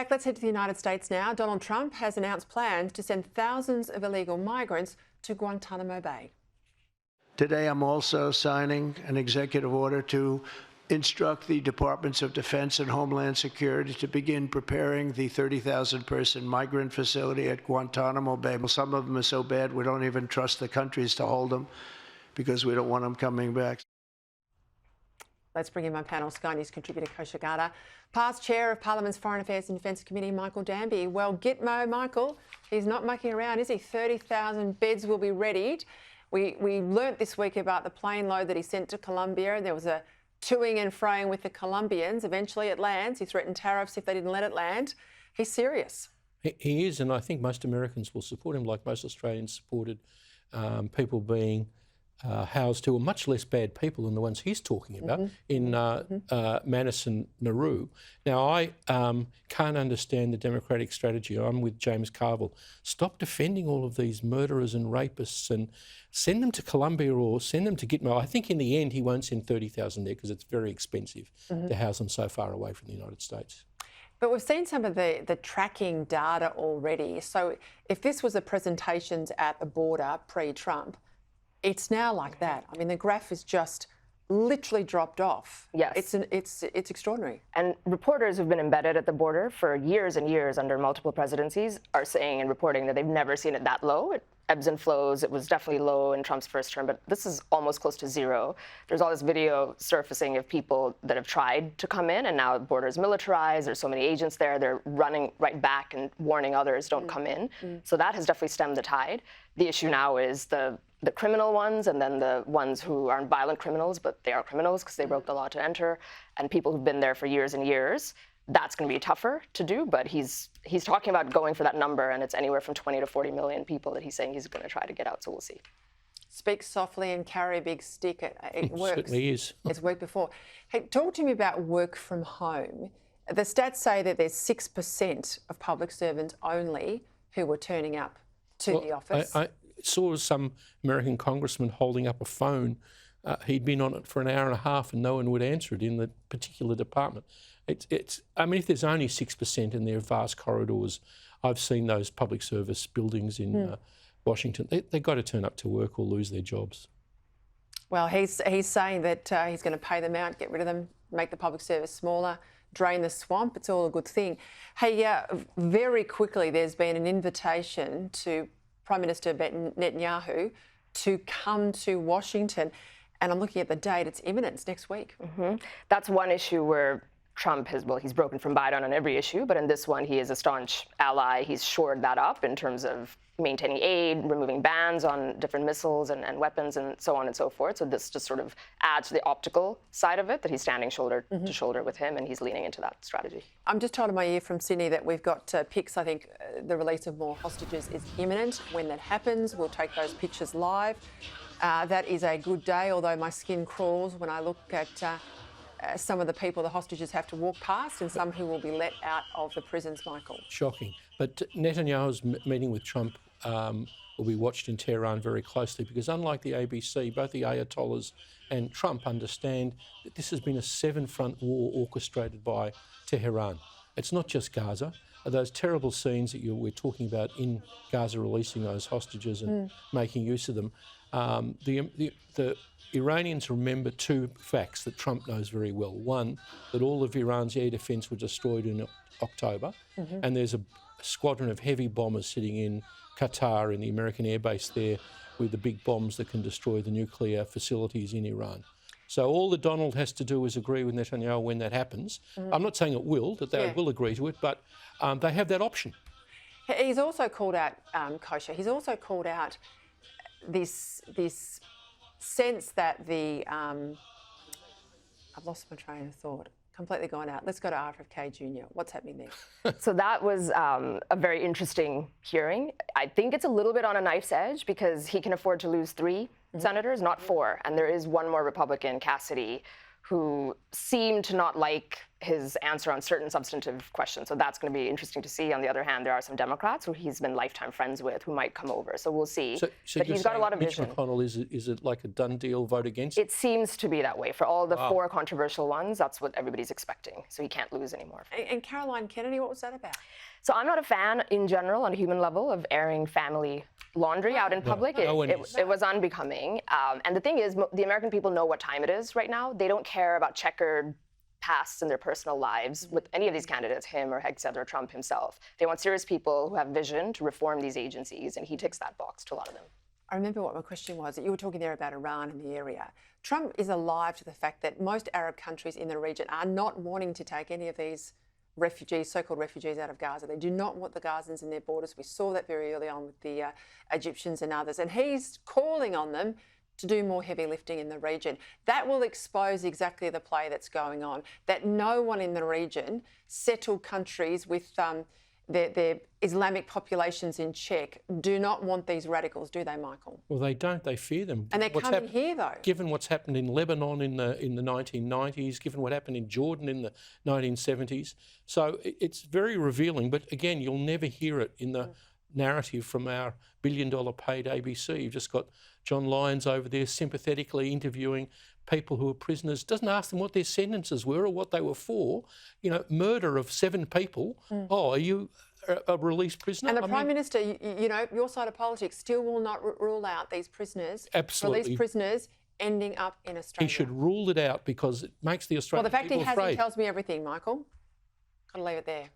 Let's head to the United States now. Donald Trump has announced plans to send thousands of illegal migrants to Guantanamo Bay. Today, I'm also signing an executive order to instruct the Departments of Defense and Homeland Security to begin preparing the 30,000-person migrant facility at Guantanamo Bay. Some of them are so bad we don't even trust the countries to hold them because we don't want them coming back. Let's bring in my panel, Sky News contributor Kosha Garda, past chair of Parliament's Foreign Affairs and Defence Committee, Michael Danby. Well, Gitmo, Michael, he's not mucking around, is he? 30,000 beds will be readied. We learnt this week about the plane load that he sent to Colombia. There was a toing and fraying with the Colombians. Eventually it lands. He threatened tariffs if they didn't let it land. He's serious. He is, and I think most Americans will support him, like most Australians supported people being housed who are much less bad people than the ones he's talking about in Manus and Nauru. Now, I can't understand the Democratic strategy. I'm with James Carville. Stop defending all of these murderers and rapists and send them to Colombia or send them to Gitmo. I think in the end he won't send 30,000 there because it's very expensive to house them so far away from the United States. But we've seen some of the tracking data already. So if this was a presentations at the border pre-Trump, it's now like that. I mean, the graph is just literally dropped off. Yes. It's extraordinary. And reporters who've been embedded at the border for years and years under multiple presidencies are saying and reporting that they've never seen it that low. It ebbs and flows. It was definitely low in Trump's first term, but this is almost close to zero. There's all this video surfacing of people that have tried to come in, and now the border is militarized. There's so many agents there. They're running right back and warning others, don't come in. So that has definitely stemmed the tide. The issue now is the criminal ones, and then the ones who aren't violent criminals, but they are criminals because they broke the law to enter, and people who've been there for years and years. That's going to be tougher to do, but he's talking about going for that number, and it's anywhere from 20 to 40 million people that he's saying he's going to try to get out, so we'll see. Speak softly and carry a big stick. It works. It certainly is. It's worked before. Hey, talk to me about work from home. The stats say that there's 6% of public servants only who were turning up to the office. I saw some American congressman holding up a phone. He'd been on it for an hour and a half and no one would answer it in the particular department. I mean, if there's only 6% in their vast corridors, I've seen those public service buildings in Washington. They've got to turn up to work or lose their jobs. Well, he's saying that he's going to pay them out, get rid of them, make the public service smaller, drain the swamp. It's all a good thing. Hey, very quickly, there's been an invitation to Prime Minister Netanyahu to come to Washington. And I'm looking at the date, it's imminent, it's next week. That's one issue where Trump has, well, he's broken from Biden on every issue, but in this one, he is a staunch ally. He's shored that up in terms of maintaining aid, removing bans on different missiles and weapons and so on and so forth. So this just sort of adds to the optical side of it, that he's standing shoulder to shoulder with him, and he's leaning into that strategy. I'm just told in my ear from Sydney that we've got pics. I think the release of more hostages is imminent. When that happens, we'll take those pictures live. That is a good day, although my skin crawls when I look at some of the people the hostages have to walk past and some who will be let out of the prisons, Michael. Shocking. But Netanyahu's meeting with Trump will be watched in Tehran very closely because unlike the ABC, both the Ayatollahs and Trump understand that this has been a seven-front war orchestrated by Tehran. It's not just Gaza. Those terrible scenes that we're talking about in Gaza, releasing those hostages and making use of them, the Iranians remember two facts that Trump knows very well. One, that all of Iran's air defence were destroyed in October, and there's a squadron of heavy bombers sitting in Qatar in the American air base there with the big bombs that can destroy the nuclear facilities in Iran. So all that Donald has to do is agree with Netanyahu when that happens. I'm not saying it will, that they will agree to it, but they have that option. He's also called out, Kosha, he's also called out this sense that the, I've lost my train of thought, completely gone out. Let's go to RFK Jr. What's happening there? So that was a very interesting hearing. I think it's a little bit on a knife's edge because he can afford to lose 3 senators, not 4. And there is one more Republican, Cassidy, who seemed to not like his answer on certain substantive questions. So that's going to be interesting to see. On the other hand, there are some Democrats who he's been lifetime friends with who might come over. So we'll see. So but you're he's got a saying lot of Mitch vision. McConnell, is it like a done deal vote against? It seems to be that way. For all the 4 controversial ones, that's what everybody's expecting. So he can't lose anymore. And Caroline Kennedy, what was that about? So I'm not a fan in general on a human level of airing family laundry out in public. no one is. It was unbecoming. And the thing is, the American people know what time it is right now. They don't care about checkered pasts in their personal lives with any of these candidates, him or Hegseth or Trump himself. They want serious people who have vision to reform these agencies, and he ticks that box to a lot of them. I remember what my question was, that you were talking there about Iran and the area. Trump is alive to the fact that most Arab countries in the region are not wanting to take any of these refugees, so-called refugees out of Gaza. They do not want the Gazans in their borders. We saw that very early on with the Egyptians and others. And he's calling on them to do more heavy lifting in the region. That will expose exactly the play that's going on, that no one in the region, settled countries with their Islamic populations in check, do not want these radicals, do they, Michael? Well, they don't. They fear them. And they're coming here, though. Given what's happened in Lebanon in the 1990s, given what happened in Jordan in the 1970s. So it's very revealing. But again, you'll never hear it in the narrative from our billion-dollar paid ABC. You've just got John Lyons over there sympathetically interviewing people who are prisoners, doesn't ask them what their sentences were or what they were for. You know, murder of 7 people. Oh, are you a released prisoner? And the Prime Minister, you know, your side of politics still will not rule out these prisoners, Absolutely. released prisoners, ending up in Australia. He should rule it out because it makes the Australian Well, the fact he people hasn't afraid. tells me everything, Michael. Got to leave it there.